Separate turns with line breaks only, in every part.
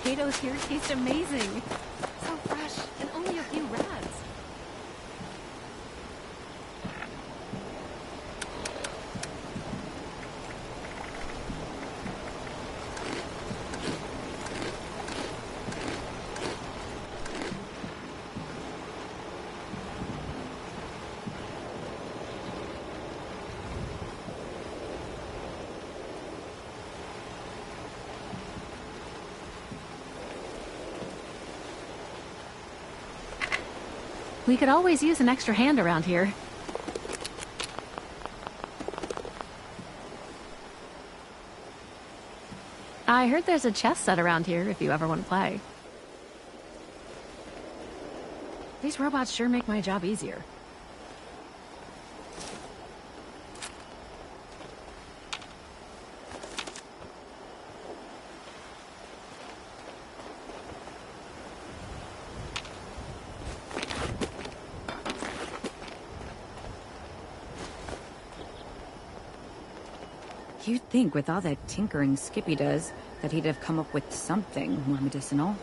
Potatoes here taste amazing. So fresh, and only a few rads. We could always use an extra hand around here. I heard there's a chess set around here if you ever want to play. These robots sure make my job easier.
You'd think with all that tinkering Skippy does, that he'd have come up with something more medicinal.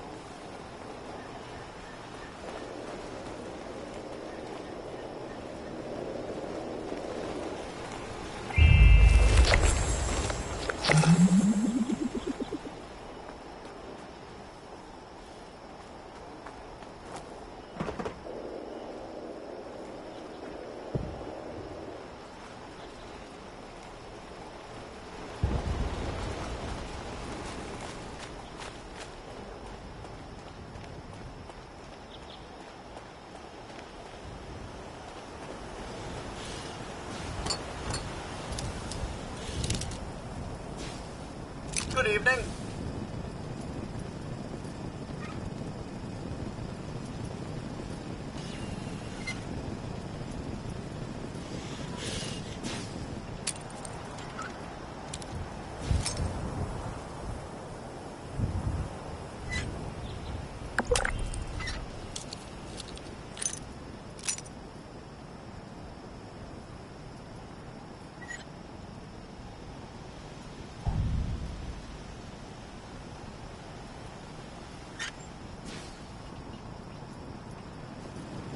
Good evening.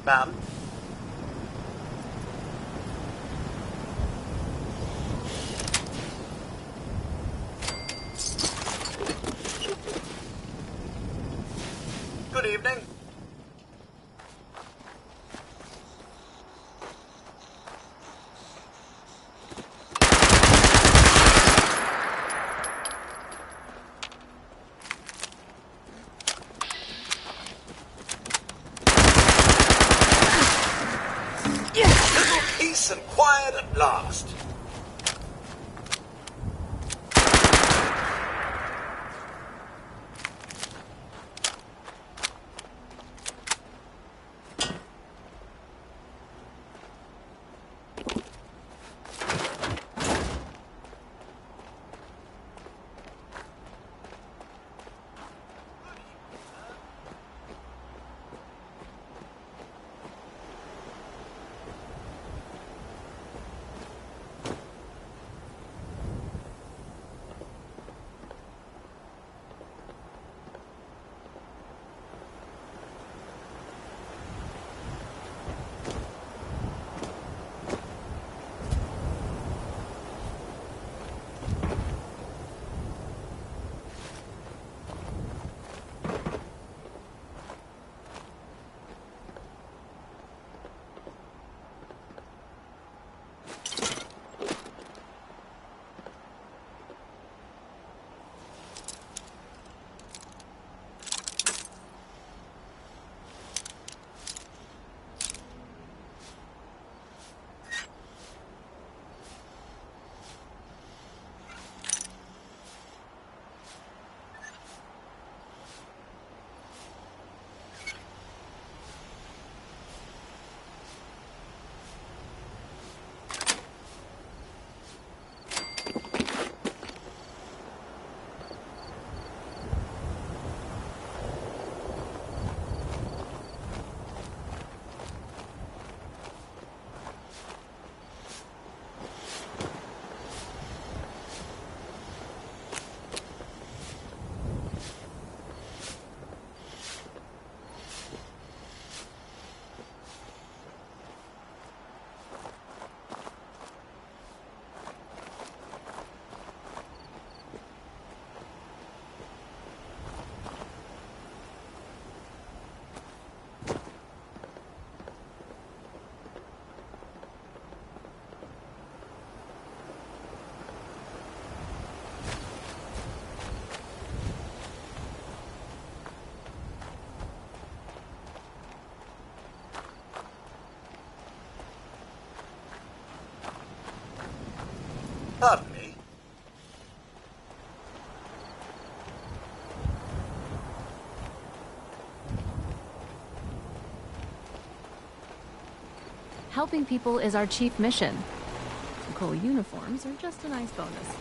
Ma'am? Good evening. Peace and quiet at last. Pardon me.
Helping people is our chief mission. Cool uniforms are just a nice bonus.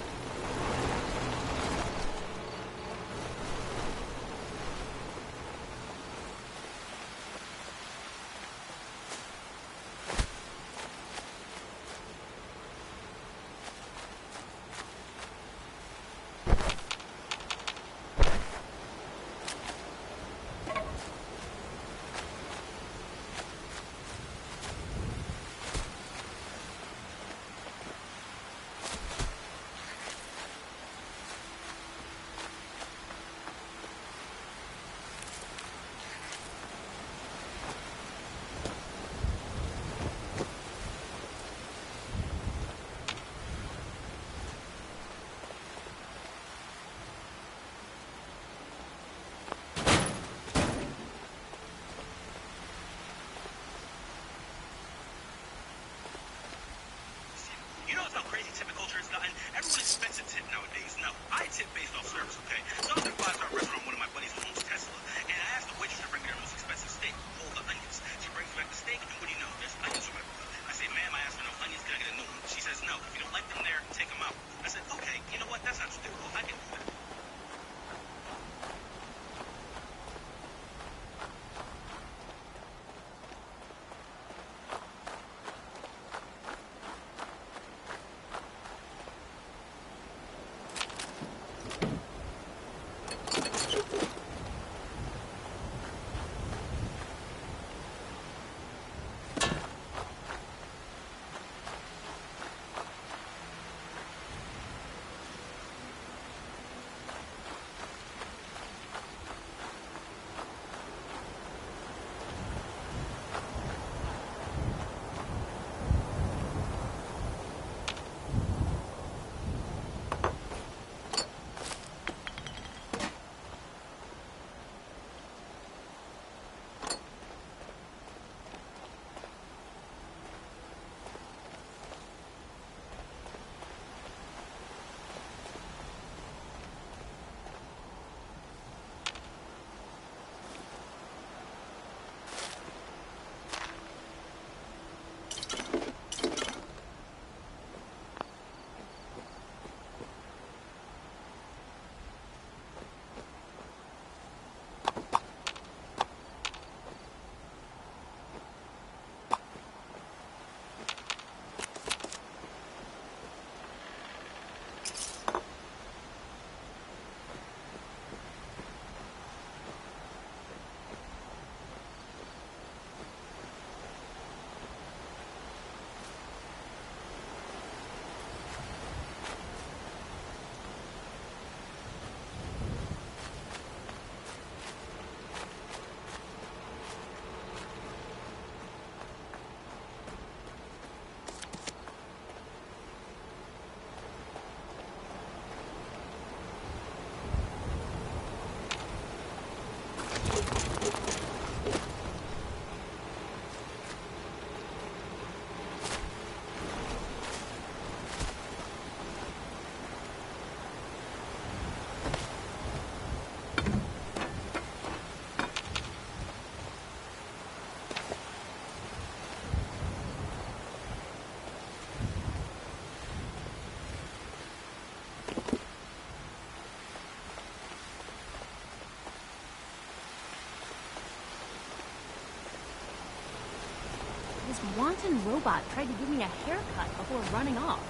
This wanton robot tried to give me a haircut before running off.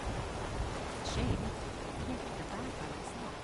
Shame. I can't get it back by myself.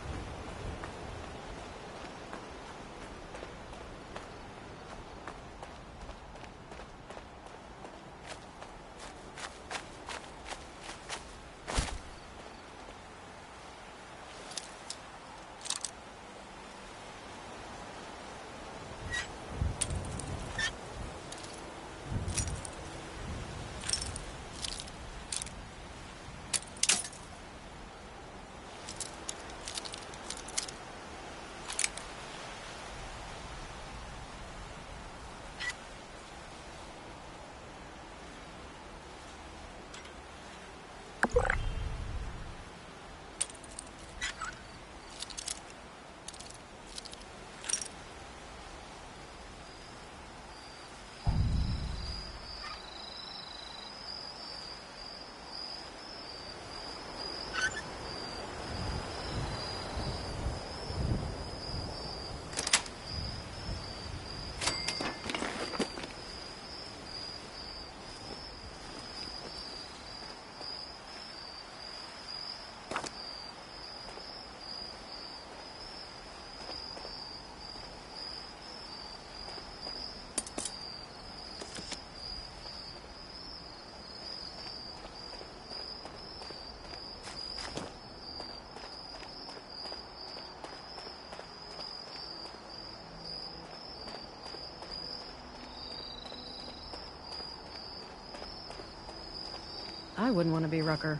I wouldn't want to be Rucker.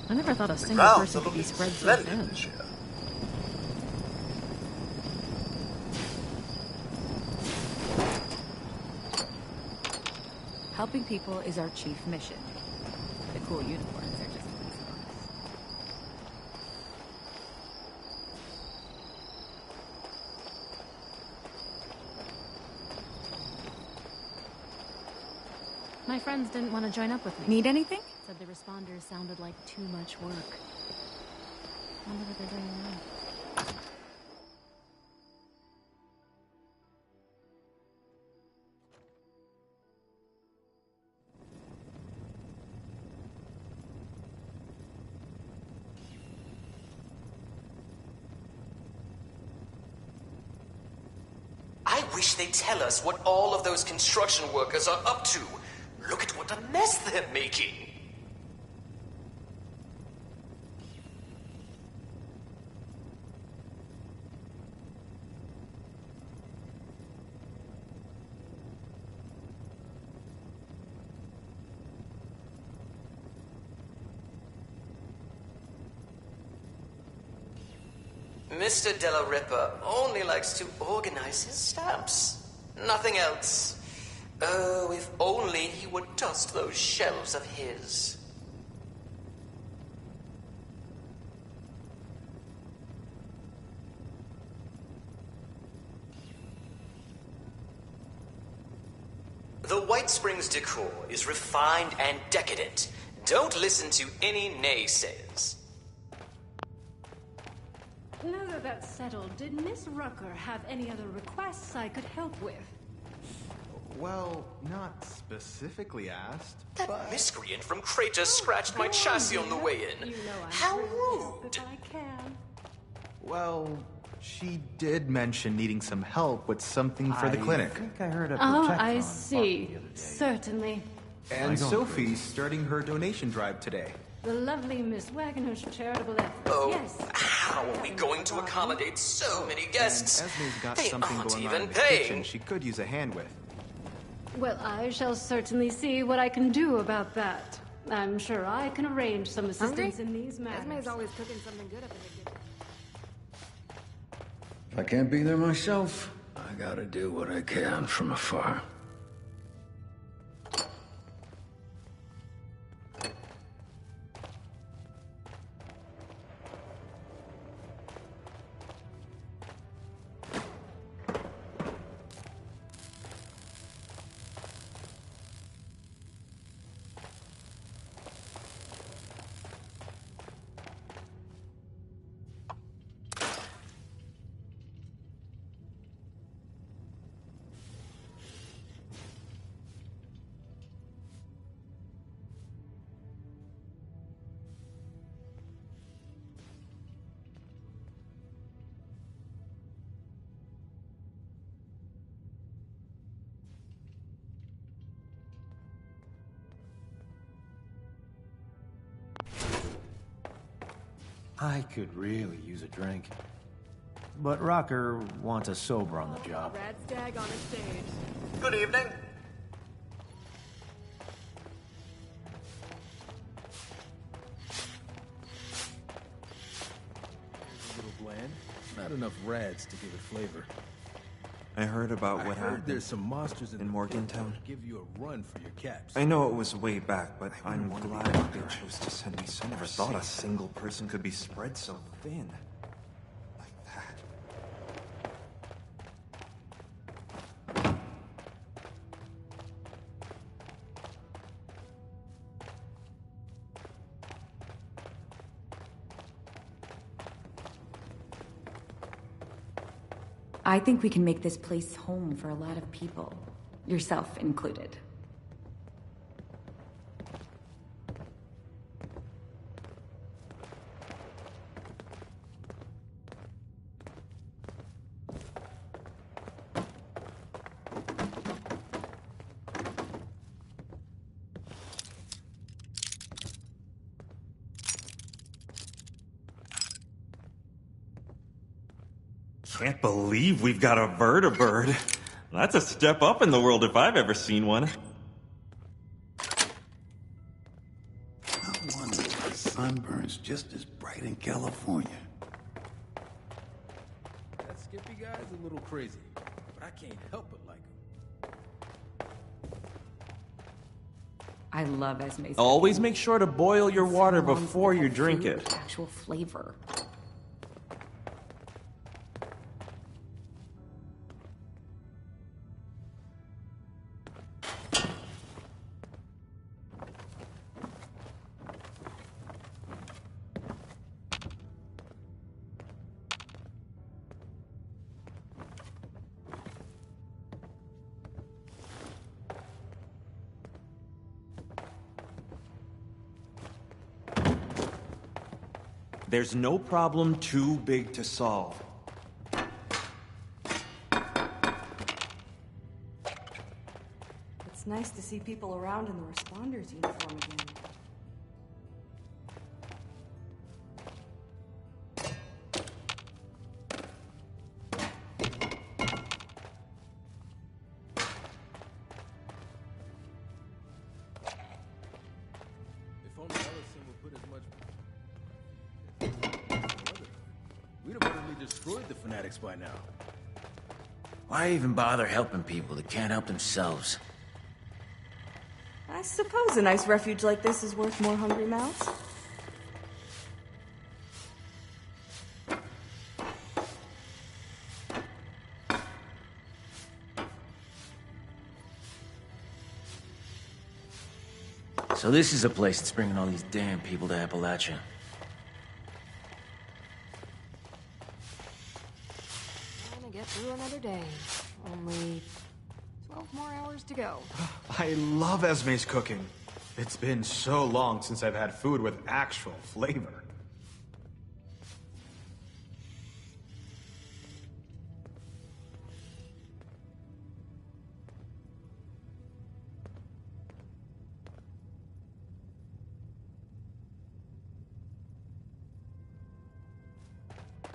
I never thought a single
Grounds
person
are
could be
looking
spread so
splendid
thin.
this year.
Helping people is our chief mission. The cool uniforms are just a nice bonus.
My friends didn't want to join up with me.
Need anything?
Said the responders sounded like too much work. Wonder what they're doing now.
I wish they'd tell us what all of those construction workers are up to. Look at what a mess they're making. Mr. Della Ripa only likes to organize his stamps. Nothing else. Oh, if only he would dust those shelves of his. The White Springs decor is refined and decadent. Don't listen to any naysayers.
Now that that's settled, did Miss Rucker have any other requests I could help with?
Well, not specifically asked.
That miscreant from Crater scratched my chassis on the way in.
You know I'm
How
thrilled to help
rude!
if I can.
Well, she did mention needing some help with something for the clinic.
I think I heard a
Oh,
Protect
I
Fund
see.
the other day.
Certainly.
And Sophie's starting her donation drive today.
The lovely Miss Wagner's charitable efforts.
Oh,
Yes.
how are we going to accommodate so many guests?
And Esme's got
They
something
aren't
going on
even
in the kitchen
paying.
she could use a hand with.
Well, I shall certainly see what I can do about that. I'm sure I can arrange some assistance in these matters.
Esme's always cooking something good up in the kitchen.
If I can't be there myself, I gotta do what I can from afar.
I could really use a drink. But Rocker wants a sober on the job.
Rad stag on a stage.
Good evening.
A little bland. Not enough rads to give it flavor.
I heard about what
I heard
happened.
there's some monsters in
Morgantown.
Give you a run for your caps.
I know it was way back, but I'm glad they chose to send me. I never thought a single person could be spread so thin. Like that.
I think we can make this place home for a lot of people, yourself included.
Can't believe we've got a vertibird. That's a step up in the world if I've ever seen one.
I wonder if the sun burns just as bright in California.
That Skippy guy's a little crazy, but I can't help but like him.
I love Esme's.
Always make sure to boil your water
Some ones
before
that
you
have
drink
food
it.
with actual flavor.
There's no problem too big to solve.
It's nice to see people around in the responders uniform again.
If only Ellison would put as much... We'd have utterly destroyed the fanatics by now.
Why even bother helping people that can't help themselves?
I suppose a nice refuge like this is worth more hungry mouths.
So this is a place that's bringing all these damn people to Appalachia.
Trying to get through another day. Only 12 more hours to go.
I love Esme's cooking. It's been so long since I've had food with actual flavor.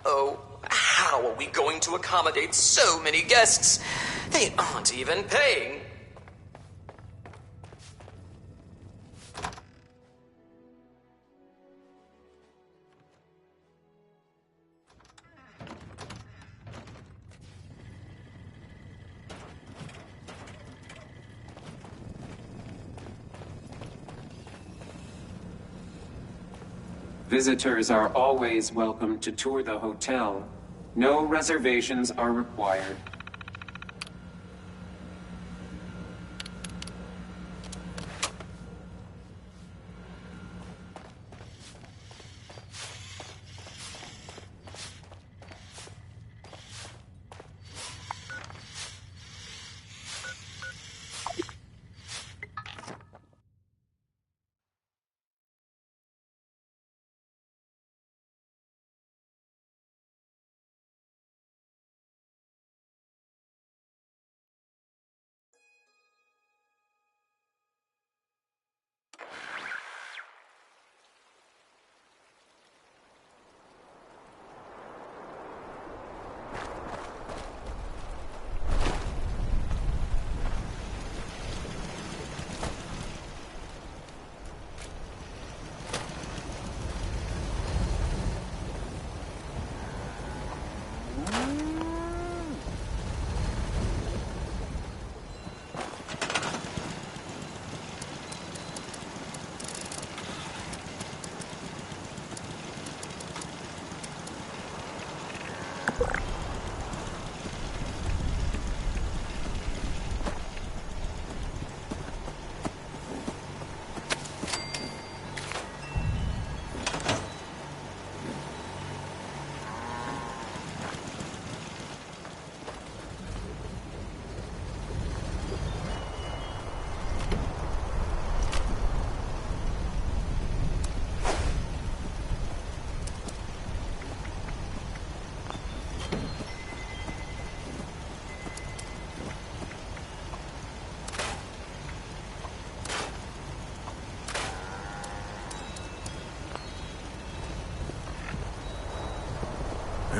Oh, how are we going to accommodate so many guests? They aren't even paying.
Visitors are always welcome to tour the hotel. No reservations are required.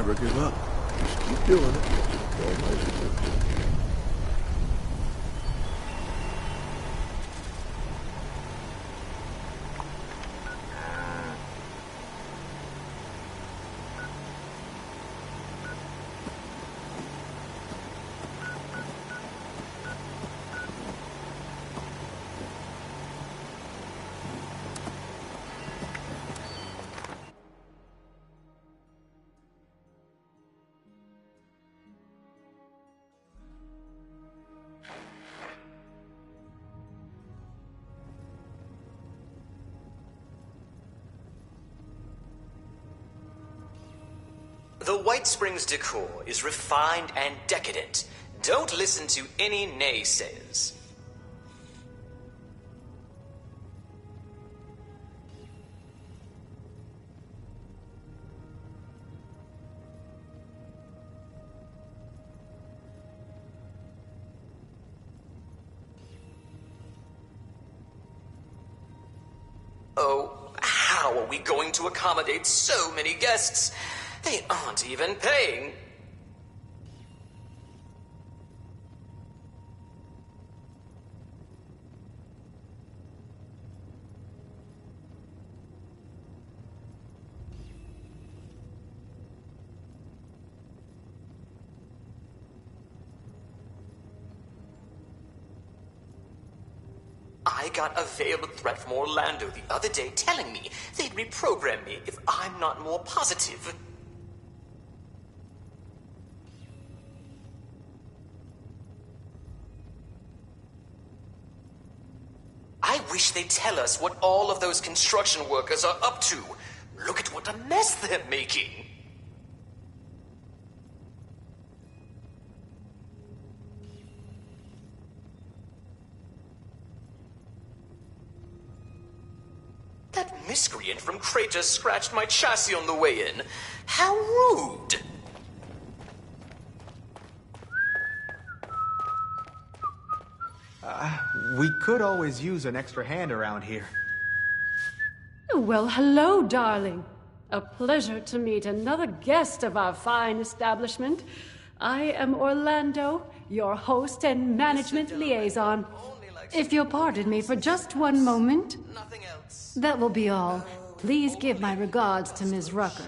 Never give up. Just keep doing it. That's all I should do.
The White Springs decor is refined and decadent. Don't listen to any naysayers. Oh, how are we going to accommodate so many guests? They aren't even paying. I got a veiled threat from Orlando the other day telling me they'd reprogram me if I'm not more positive. I wish they'd tell us what all of those construction workers are up to. Look at what a mess they're making. That miscreant from Crater scratched my chassis on the way in. How rude!
We could always use an extra hand around here.
Well, hello, darling. A pleasure to meet another guest of our fine establishment. I am Orlando, your host and management liaison. If you'll pardon me for just one moment, that will be all. Please give my regards to Ms. Rucker.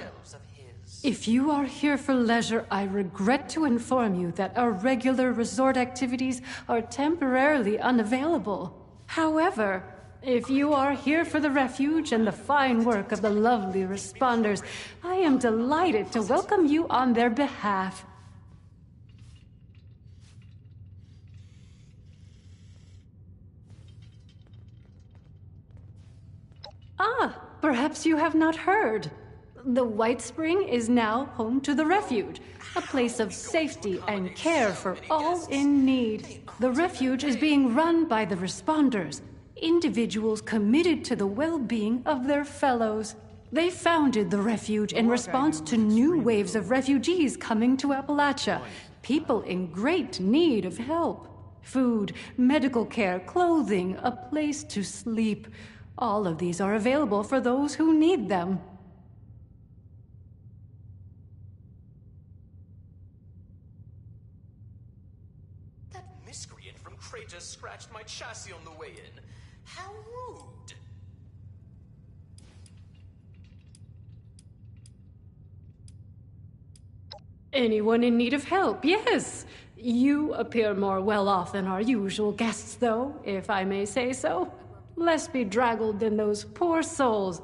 If you are here for leisure, I regret to inform you that our regular resort activities are temporarily unavailable. However, if you are here for the refuge and the fine work of the lovely responders, I am delighted to welcome you on their behalf. Ah, perhaps you have not heard. The White Spring is now home to the refuge, a place of safety and care for all in need. The refuge is being run by the responders, individuals committed to the well-being of their fellows. They founded the refuge in response to new waves of refugees coming to Appalachia, people in great need of help. Food, medical care, clothing, a place to sleep. All of these are available for those who need them.
That miscreant from Crater scratched my chassis on the way in. How rude!
Anyone in need of help, yes. You appear more well off than our usual guests, though, if I may say so. Less bedraggled than those poor souls.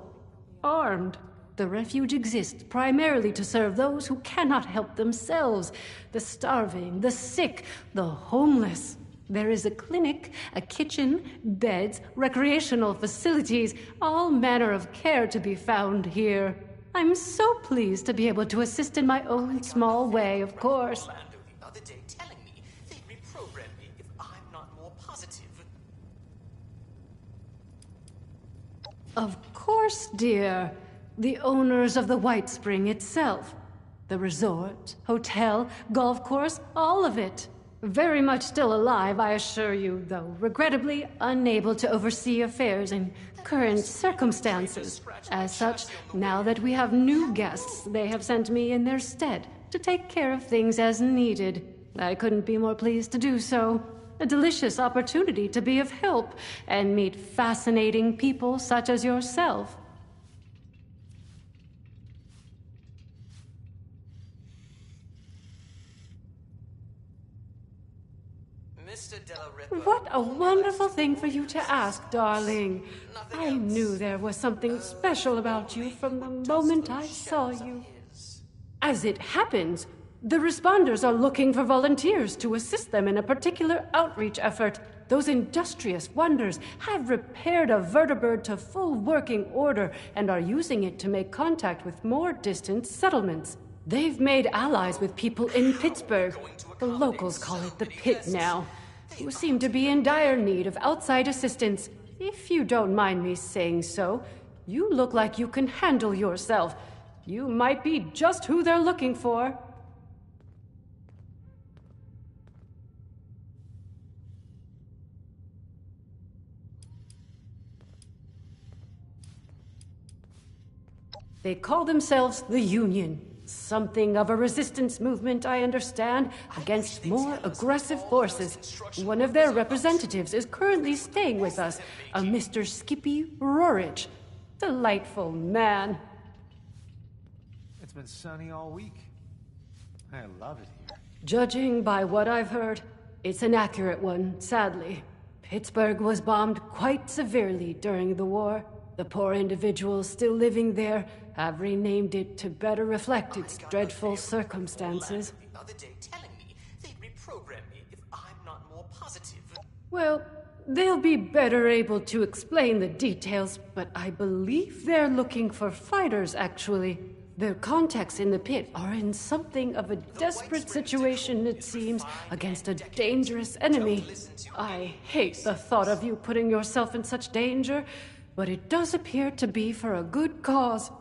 Armed. The refuge exists primarily to serve those who cannot help themselves. The starving, the sick, the homeless. There is a clinic, a kitchen, beds, recreational facilities, all manner of care to be found here. I'm so pleased to be able to assist in my own small way, of course.
The other day telling me they'd reprogram me if I'm not more positive.
Of course, dear. The owners of the White Spring itself. The resort, hotel, golf course, all of it. Very much still alive, I assure you, though regrettably unable to oversee affairs in current circumstances. As such, now that we have new guests, they have sent me in their stead to take care of things as needed. I couldn't be more pleased to do so. A delicious opportunity to be of help and meet fascinating people such as yourself. What a wonderful thing for you to ask, darling. I knew there was something special about you from the moment I saw you. As it happens, the responders are looking for volunteers to assist them in a particular outreach effort. Those industrious wonders have repaired a vertibird to full working order and are using it to make contact with more distant settlements. They've made allies with people in Pittsburgh. The locals call it the Pit now, who seem to be in dire need of outside assistance. If you don't mind me saying so, you look like you can handle yourself. You might be just who they're looking for. They call themselves the Union. Something of a resistance movement, I understand, against more aggressive forces. One of their representatives is currently staying with us, a Mr. Skippy Rorich. Delightful man.
It's been sunny all week. I love it here.
Judging by what I've heard, it's an accurate one, sadly. Pittsburgh was bombed quite severely during the war. The poor individuals still living there have renamed it to better reflect its dreadful circumstances.
The other day telling me they'd reprogram me if I'm not more positive.
Well, they'll be better able to explain the details, but I believe they're looking for fighters, actually. Their contacts in the pit are in something of a desperate situation, it seems, against a dangerous enemy. I hate the thought of you putting yourself in such danger, but it does appear to be for a good cause.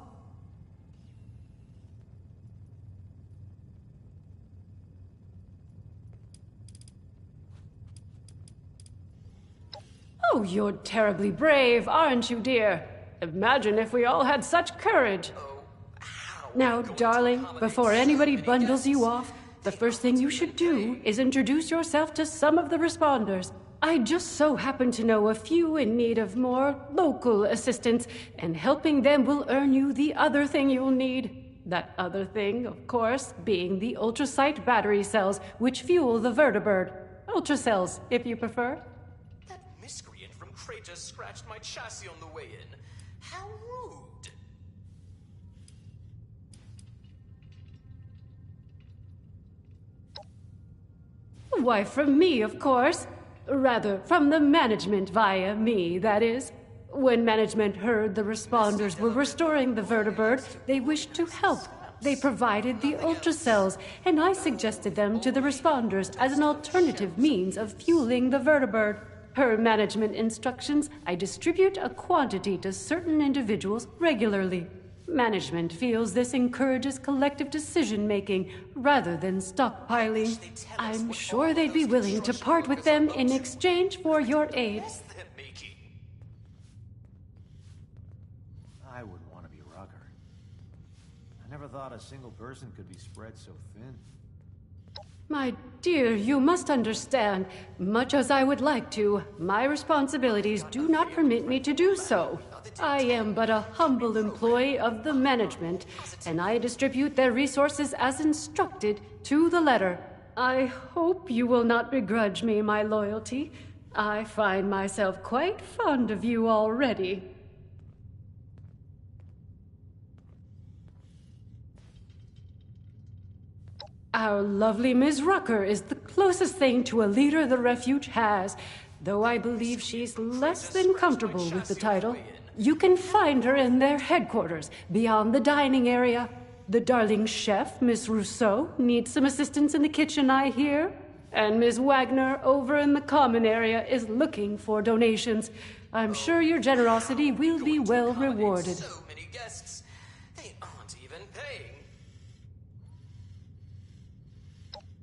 Oh, you're terribly brave, aren't you, dear? Imagine if we all had such courage. Now, darling, before anybody bundles you off, the first thing you should do is introduce yourself to some of the responders. I just so happen to know a few in need of more local assistance, and helping them will earn you the other thing you'll need. That other thing, of course, being the ultrasight battery cells, which fuel the vertibird. Ultracells, if you prefer.
That miscreant from Crater scratched my chassis on the way in. How rude.
Why, from me, of course. Rather, from the management via me, that is. When management heard the responders were restoring the vertibird, they wished to help. They provided the ultracells, and I suggested them to the responders as an alternative means of fueling the vertibird. Per management instructions, I distribute a quantity to certain individuals regularly. Management feels this encourages collective decision-making rather than stockpiling. I'm sure they'd be willing to part with them in exchange for your aid.
I wouldn't want to be Rucker. I never thought a single person could be spread so thin.
My dear, you must understand, much as I would like to, my responsibilities do not permit me to do so. I am but a humble employee of the management, and I distribute their resources as instructed to the letter. I hope you will not begrudge me my loyalty. I find myself quite fond of you already. Our lovely Ms. Rucker is the closest thing to a leader the refuge has, though I believe she's less than comfortable with the title. You can find her in their headquarters, beyond the dining area. The darling chef, Miss Rousseau, needs some assistance in the kitchen, I hear. And Miss Wagner, over in the common area, is looking for donations. I'm sure your generosity will be well rewarded.
So many guests. They aren't even paying.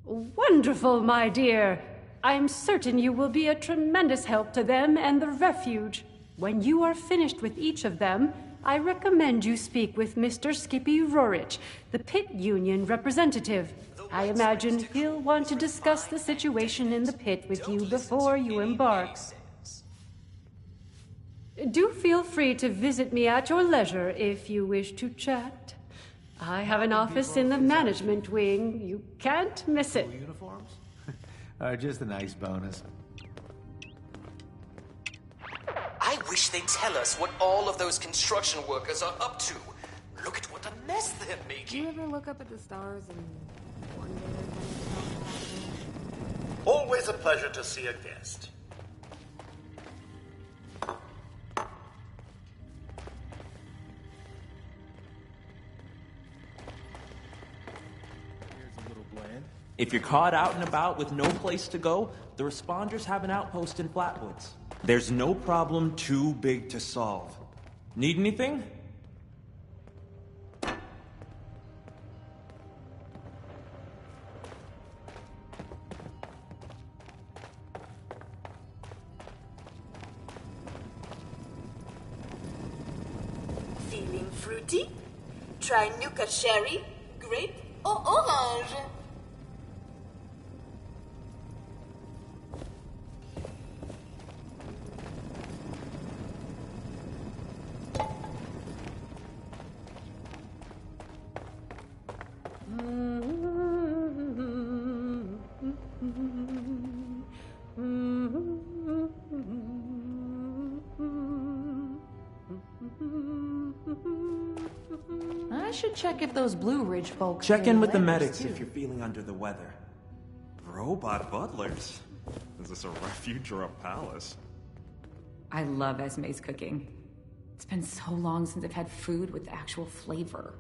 Wonderful, my dear. I'm certain you will be a tremendous help to them and the refuge. When you are finished with each of them, I recommend you speak with Mr. Skippy Rorich, the pit union representative. I imagine he'll want to discuss the situation in the pit with you before you embark. Do feel free to visit me at your leisure if you wish to chat. I have an office in the management wing. You can't miss it.
Uniforms? Just a nice bonus.
I wish they'd tell us what all of those construction workers are up to. Look at what a mess they're
Do
making.
you ever look up at the stars and wonder if
Always a pleasure to see a guest.
Here's a little bland.
If you're caught out and about with no place to go, the responders have an outpost in Flatwoods.
There's no problem too big to solve.
Need anything?
Feeling fruity? Try Nuka cherry, grape, or orange.
I should check if those Blue Ridge folks...
Check in with the
letters,
medics
too.
if you're feeling under the weather. Robot butlers? Is this a refuge or a palace?
I love Esme's cooking. It's been so long since I've had food with actual flavor.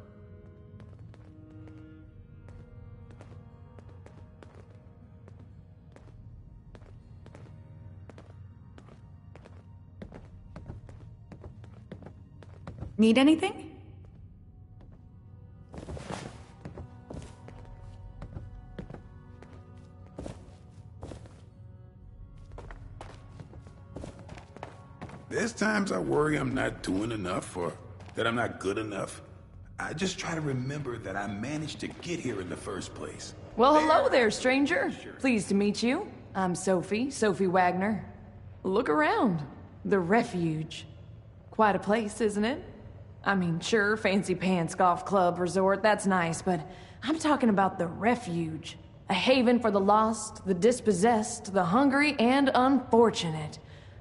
Need anything?
There's times I worry I'm not doing enough or that I'm not good enough. I just try to remember that I managed to get here in the first place.
Well, hello there, stranger. Pleased to meet you. I'm Sophie Wagner. Look around. The refuge. Quite a place, isn't it? I mean, sure, fancy pants, golf club, resort, that's nice, but I'm talking about the refuge. A haven for the lost, the dispossessed, the hungry, and unfortunate.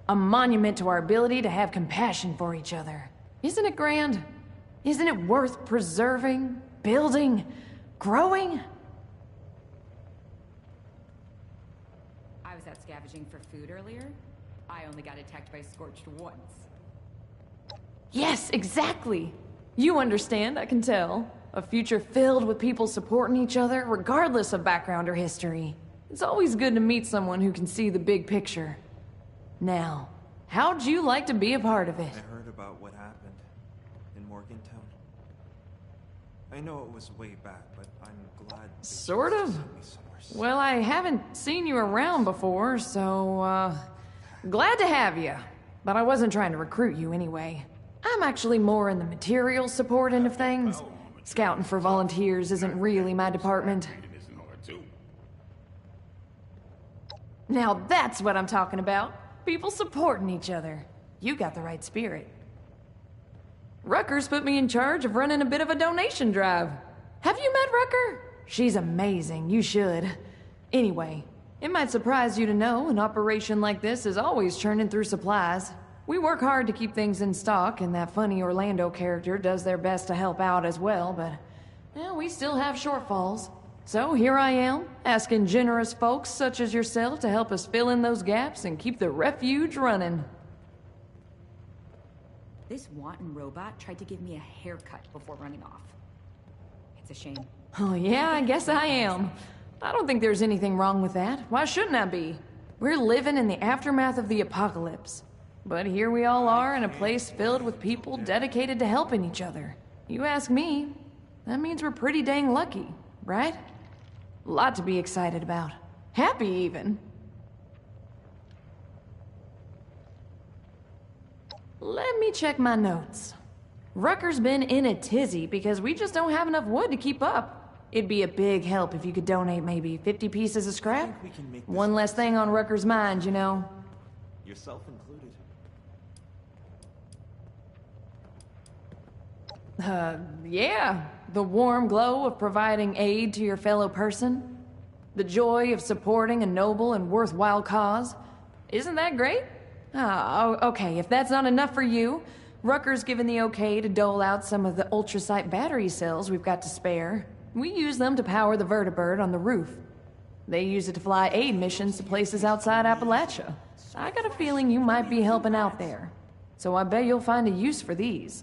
A monument to our ability to have compassion for each other. Isn't it grand? Isn't it worth preserving, building, growing?
I was out scavenging for food earlier. I only got attacked by Scorched once.
Yes, exactly. You understand, I can tell. A future filled with people supporting each other, regardless of background or history. It's always good to meet someone who can see the big picture. Now, how'd you like to be a part of it?
I heard about what happened in Morgantown. I know it was way back, but I'm glad they
Sort
chose to
of.
send me somewhere safe.
Well, I haven't seen you around before, so, glad to have you. But I wasn't trying to recruit you anyway. I'm actually more in the material support end of things. Scouting for volunteers isn't really my department. Now that's what I'm talking about. People supporting each other. You got the right spirit. Rucker's put me in charge of running a bit of a donation drive. Have you met Rucker? She's amazing, you should. Anyway, it might surprise you to know an operation like this is always churning through supplies. We work hard to keep things in stock, and that funny Orlando character does their best to help out as well, but well, we still have shortfalls. So here I am, asking generous folks such as yourself to help us fill in those gaps and keep the refuge running.
This wanton robot tried to give me a haircut before running off. It's a shame.
Oh yeah, I guess I am. I don't think there's anything wrong with that. Why shouldn't I be? We're living in the aftermath of the apocalypse. But here we all are in a place filled with people dedicated to helping each other. You ask me, that means we're pretty dang lucky, right? A lot to be excited about. Happy, even. Let me check my notes. Rucker's been in a tizzy because we just don't have enough wood to keep up. It'd be a big help if you could donate maybe 50 pieces of scrap. One less thing on Rucker's mind, you know.
Yourself included.
Yeah. The warm glow of providing aid to your fellow person. The joy of supporting a noble and worthwhile cause. Isn't that great? Okay, if that's not enough for you, Rucker's given the okay to dole out some of the ultrasight battery cells we've got to spare. We use them to power the vertibird on the roof. They use it to fly aid missions to places outside Appalachia. I got a feeling you might be helping out there. So I bet you'll find a use for these.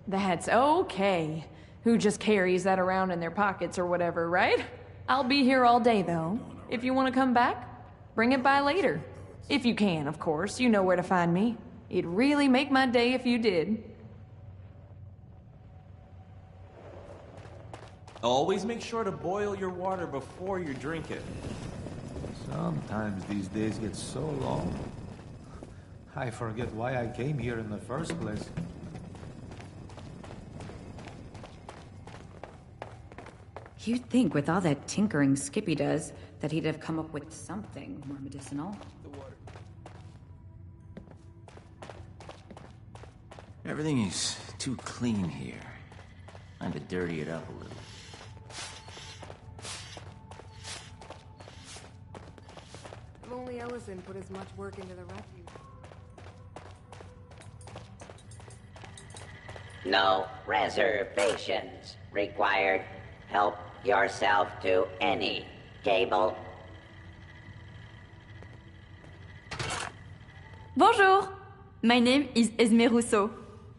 That's okay. Who just carries that around in their pockets or whatever, right? I'll be here all day, though. If you want to come back, bring it by later. If you can, of course. You know where to find me. It'd really make my day if you did.
Always make sure to boil your water before you drink it.
Sometimes these days get so long, I forget why I came here in the first place.
You'd think with all that tinkering Skippy does, that he'd have come up with something more medicinal.
Everything is too clean here. Time to dirty it up a little.
If only Ellison put as much work into the refuge.
No reservations required. Help yourself to any table.
Bonjour! My name is Esme Rousseau,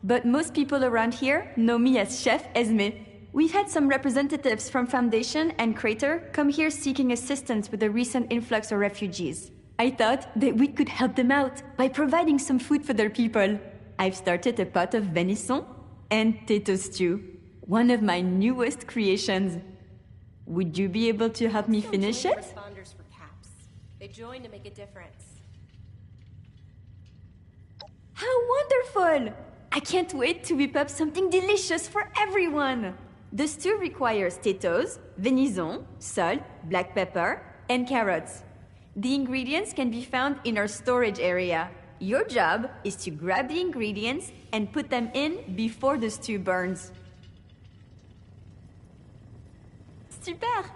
but most people around here know me as Chef Esme. We've had some representatives from Foundation and Crater come here seeking assistance with the recent influx of refugees. I thought that we could help them out by providing some food for their people. I've started a pot of venison and potato stew, one of my newest creations. Would you be able to help me finish it?
Responders for CAPS. They join to make a difference.
How wonderful! I can't wait to whip up something delicious for everyone! The stew requires potatoes, venison, salt, black pepper, and carrots. The ingredients can be found in our storage area. Your job is to grab the ingredients and put them in before the stew burns. Super!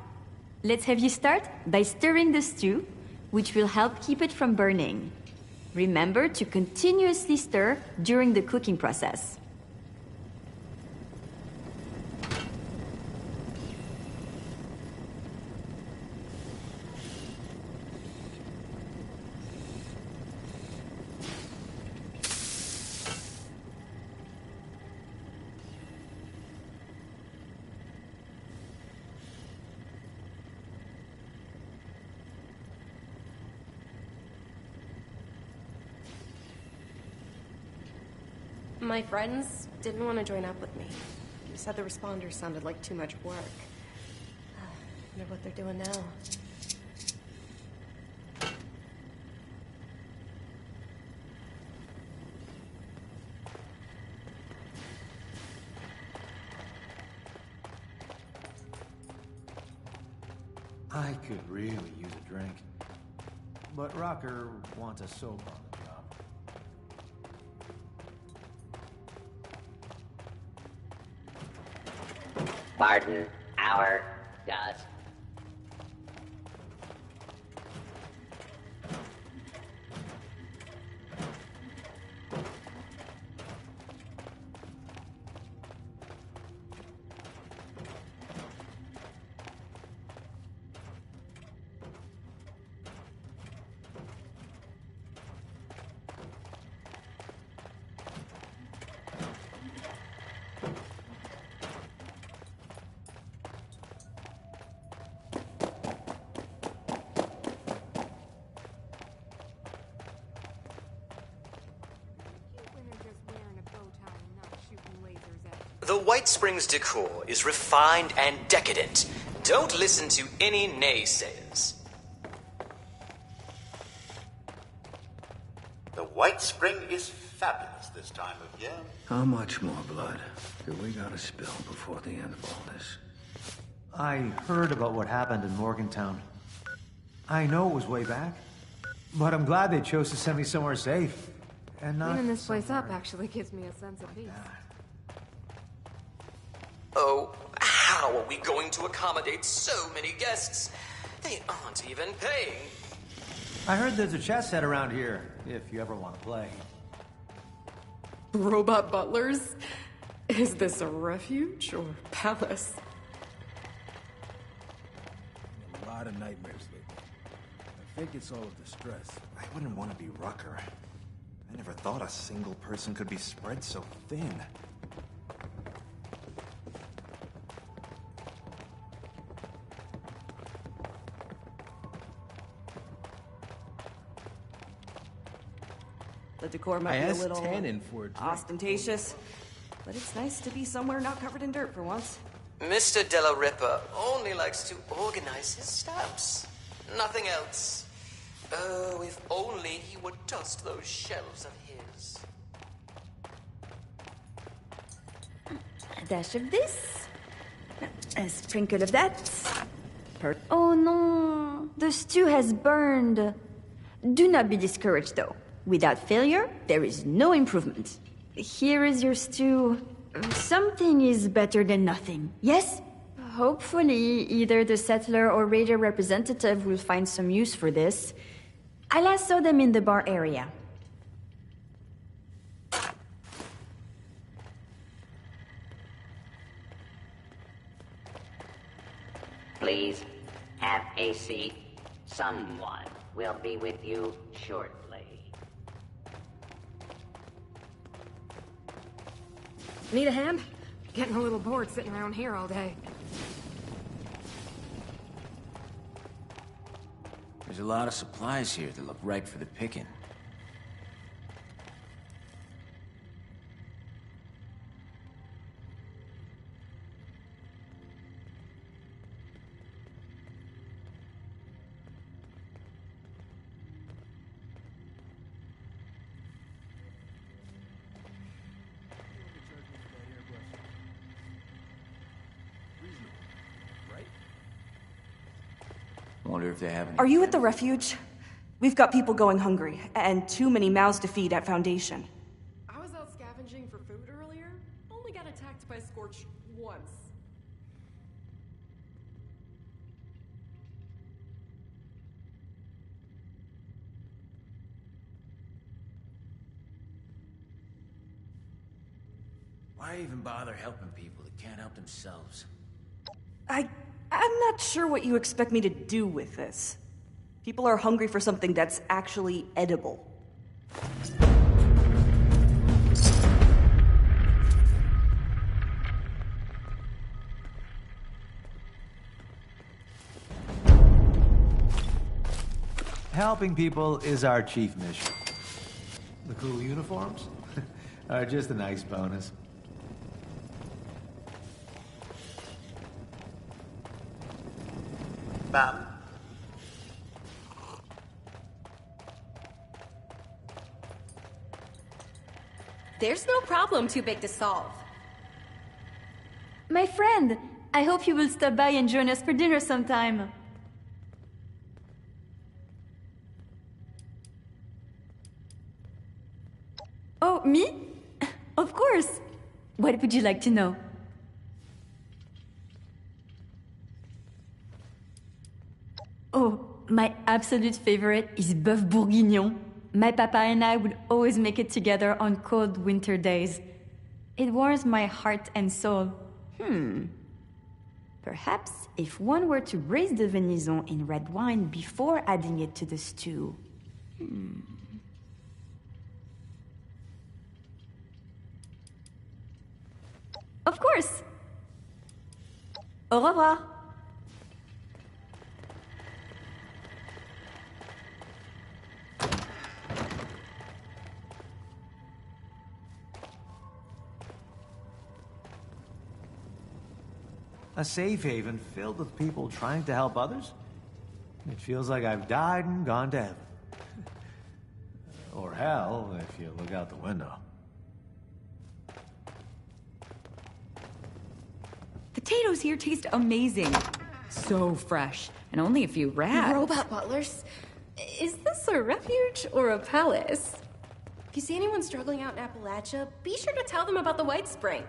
Let's have you start by stirring the stew, which will help keep it from burning. Remember to continuously stir during the cooking process.
My friends didn't want to join up with me. You said the responders sounded like too much work. Wonder what they're doing now.
I could really use a drink. But Rocker wants a sober on the job.
Pardon our dust.
The White Springs decor is refined and decadent. Don't listen to any naysayers.
The White Spring is fabulous this time of year.
How much more blood do we gotta spill before the end of all this?
I heard about what happened in Morgantown. I know it was way back, but I'm glad they chose to send me somewhere safe. And not
Cleaning this place up actually gives me a sense of peace.
Oh, how are we going to accommodate so many guests? They aren't even paying.
I heard there's a chess set around here, if you ever want to play.
Robot butlers? Is this a refuge or palace?
A lot of nightmares lately. I think it's all of the stress.
I wouldn't want to be Rucker. I never thought a single person could be spread so thin.
The decor might be a little ostentatious, but it's nice to be somewhere not covered in dirt for once.
Mr. Della Ripper only likes to organize his stamps. Nothing else. Oh, if only he would dust those shelves of his.
A dash of this. A sprinkle of that. Oh no, the stew has burned. Do not be discouraged though. Without failure, there is no improvement. Here is your stew. Something is better than nothing, yes? Hopefully, either the settler or raider representative will find some use for this. I last saw them in the bar area.
Please have a seat. Someone will be with you shortly.
Need a hand? Getting a little bored sitting around here all day.
There's a lot of supplies here that look ripe for the picking. Wonder if they have any...
Are you at the refuge? We've got people going hungry, and too many mouths to feed at Foundation.
I was out scavenging for food earlier. Only got attacked by Scorch once.
Why even bother helping people that can't help themselves?
I'm not sure what you expect me to do with this. People are hungry for something that's actually edible.
Helping people is our chief mission. The cool uniforms are just a nice bonus.
Ma'am?
There's no problem too big to solve.
My friend, I hope you will stop by and join us for dinner sometime. Oh, me? Of course. What would you like to know? Oh, my absolute favorite is bœuf bourguignon. My papa and I would always make it together on cold winter days. It warms my heart and soul. Perhaps if one were to braise the venison in red wine before adding it to the stew. Of course! Au revoir!
A safe haven filled with people trying to help others? It feels like I've died and gone to heaven. Or hell, if you look out the window.
Potatoes here taste amazing. So fresh, and only a few rats.
Robot butlers? Is this a refuge or a palace? If you see anyone struggling out in Appalachia, be sure to tell them about the White Spring.